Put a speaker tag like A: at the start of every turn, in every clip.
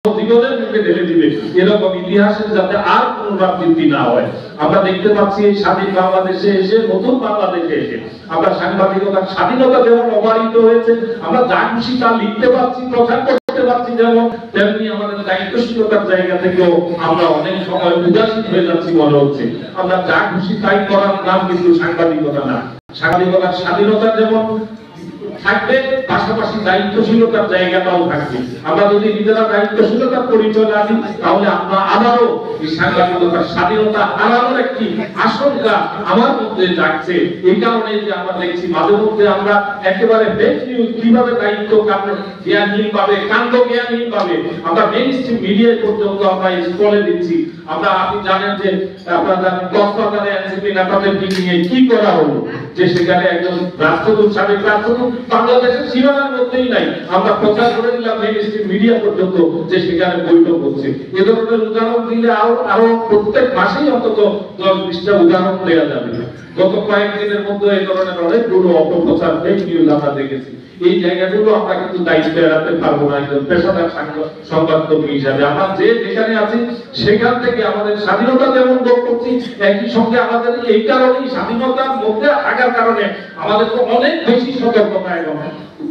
A: জীবনের মুখে ঢেলে দিবে, এরকম ইতিহাসের যাতে আর পুনরাবৃত্তি না হয়। আমরা দেখতে পাচ্ছি এই স্বাধীন বাংলাদেশে এসে, নতুন বাংলাদেশে এসে আমরা সাংবাদিকতার স্বাধীনতা যেমন অবারিত হয়েছে, আমরা যা খুশি তা লিখতে পারছি, প্রচার করতে পারছি, যেমন তেমনি আমাদের দায়িত্বশীলতার জায়গা থেকেও আমরা অনেক সময় উদাসীন হয়ে যাচ্ছি মনে হচ্ছে। আমরা যা খুশি তাই করার নাম কিন্তু সাংবাদিকতা না। সাংবাদিকতার স্বাধীনতা যেমন থাকবে, পাশাপাশি দায়িত্বশীলতার জায়গাটাও থাকবে। আমরা যদি নিজেরা দায়িত্বশীলতার পরিচয় না দিই, তাহলে আমরা আবারও এই সাংবাদিকতার স্বাধীনতা হারানোর একটি আশঙ্কা আমার মধ্যে জাগছে। এই কারণে যে আমরা দেখছি মাঝে মধ্যে আমরা একেবারে ফেক নিউজ কিভাবে দায়িত্ব জ্ঞানহীন ভাবে, কাণ্ড জ্ঞানহীন ভাবে আমরা মেইনস্ট্রিম মিডিয়া পর্যন্ত আমরা স্কলে দিচ্ছি। আমরা, আপনি জানেন যে আপনারা কক্সবাজারে এনসিপি নেতাদের নিয়ে কি করা হলো, যে সেখানে একজন রাষ্ট্রদূত, সাবেক রাষ্ট্রদূত বাংলাদেশের সীমানার মধ্যেই নাই, আমরা প্রচার করে দিলাম মেইনস্ট্রিম মিডিয়া পর্যন্ত যে সেখানে বৈঠক হচ্ছে। এ ধরনের উদাহরণ দিলে আরো প্রত্যেক মাসেই অন্তত 10-20টা উদাহরণ দেওয়া যাবে। গত কয়েকদিনের মধ্যে এই ধরনের অনেকগুলো অপপ্রচার, ফেক নিউজ আমরা দেখেছি। এই জায়গাগুলো আমরা কিন্তু দায়িত্ব এড়াতে পারবো না। একজন পেশাদার সংবাদকর্মী হিসাবে আমরা যে যেখানে আছি সেখান থেকে আমাদের স্বাধীনতা যেমন ভোগ করছি, একই সঙ্গে আমাদের এই কারণেই স্বাধীনতার মধ্যে থাকার কারণে আমাদের তো অনেক বেশি সতর্কতা এবং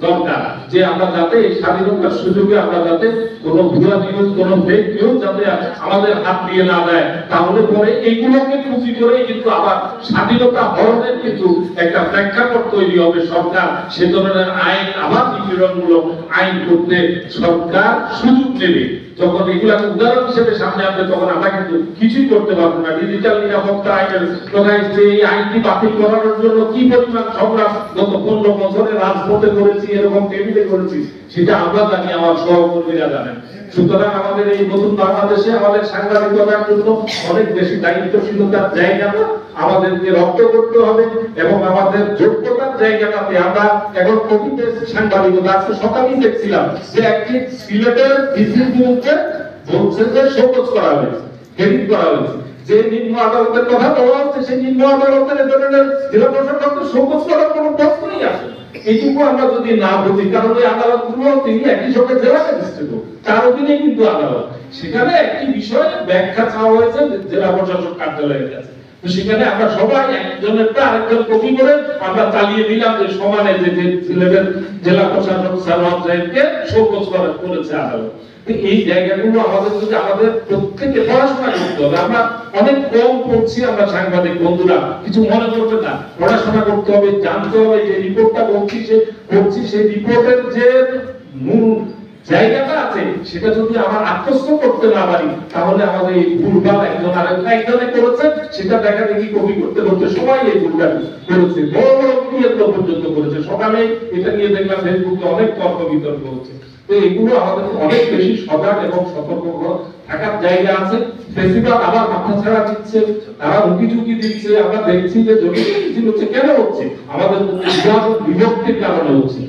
A: দরকার, যে আমরা যাতে এই স্বাধীনতার সুযোগে আমরা যাতে কোনো ভুয়া নিউজ, কোনো ফেক নিউজ যাতে আমাদের হাত দিয়ে না দেয়, তাহলে পরে এইগুলোকে পুঁজি করেই কিন্তু আবার স্বাধীনতা হরণের কিন্তু একটা প্রেক্ষাপট তৈরি হবে। সরকার সে ধরনের আইন, আবার নিপীড়নমূলক আইন করতে সরকার সুযোগ নেবে। যখন এগুলাকে উদাহরণ হিসেবে সামনে আসবে, তখন আমরা কিন্তু কিছুই করতে পারবো না। ডিজিটাল নিরাপত্তা আইনের কথা এসেছে, এই আইনটি বাতিল করানোর জন্য কি পরিমাণ সংগ্রাম গত 15 বছরে রাজপথে করেছি, এরকম টেবিলে করেছি, সেটা আমরা জানি, আমার সহকর্মীরা জানেন। সুতরাং আমাদের এই নতুন বাংলাদেশে আমাদের সাংবাদিকতার জন্য অনেক বেশি দায়িত্বশীলতার জায়গাটা আমাদেরকে রপ্ত করতে হবে, এবং আমাদের যোগ্যতার জায়গাটাতে আমরা এখন কবিতে সাংবাদিকতা। আজকে সকালেই দেখছিলাম যে একটি সিলেটের ডিসিপিওকে বলছে যে শোকজ করা হয়েছে, হেডিং করা হয়েছে, যে নিম্ন আদালতের কথা বলা হচ্ছে, সেই নিম্ন আদালতের ধরনের জেলা প্রশাসক শোকজ করার কোনো প্রশ্নই আসে। এইটুকু আমরা যদি না বুঝি, কারণ ওই আদালতগুলো তিনি একই সঙ্গে জেলা ম্যাজিস্ট্রেট, তার অধীনে কিন্তু আদালত, সেখানে একটি বিষয়ে ব্যাখ্যা চাওয়া হয়েছে জেলা প্রশাসক কার্যালয়ের কাছে। তো সেখানে আমরা সবাই একজনেরটা আরেকজন কপি করে আমরা চালিয়ে দিলাম যে সমানে যে সিলেটের জেলা প্রশাসক সারওয়ার সাহেবকে শোকজ করেছে আদালত। এই জায়গাগুলো আমাদের যদি আমাদের প্রত্যেককে পড়াশোনা করতে হবে। আমরা অনেক কম পড়ছি, আমরা সাংবাদিক বন্ধুরা, কিছু মনে করবে না, পড়াশোনা করতে হবে, জানতে হবে যে রিপোর্টটা করছি সেই রিপোর্টের যে মূল জায়গাটা আছে সেটা যদি আমার আত্মস্থ করতে না পারি, তাহলে আমাদের এই ভুলভাল একজনে করেছে, সেটা দেখা দেখি কপি করতে করতে সবাই এই ভুলটা করেছে, বড় বড় ক্রিয়াগুলো পর্যন্ত করেছে। সকালে এটা নিয়ে দেখলাম ফেসবুকে অনেক তর্ক বিতর্ক হচ্ছে। তো এগুলো আমাদের অনেক বেশি সজাগ এবং সতর্ক থাকার জায়গা আছে। বেশিরভাগ আবার মাথা ছাড়া দিচ্ছে, তারা হুকি ঝুঁকি দিচ্ছে। আমরা দেখছি যে জমি হচ্ছে, কেন হচ্ছে? আমাদের বিভক্তির কারণে হচ্ছে।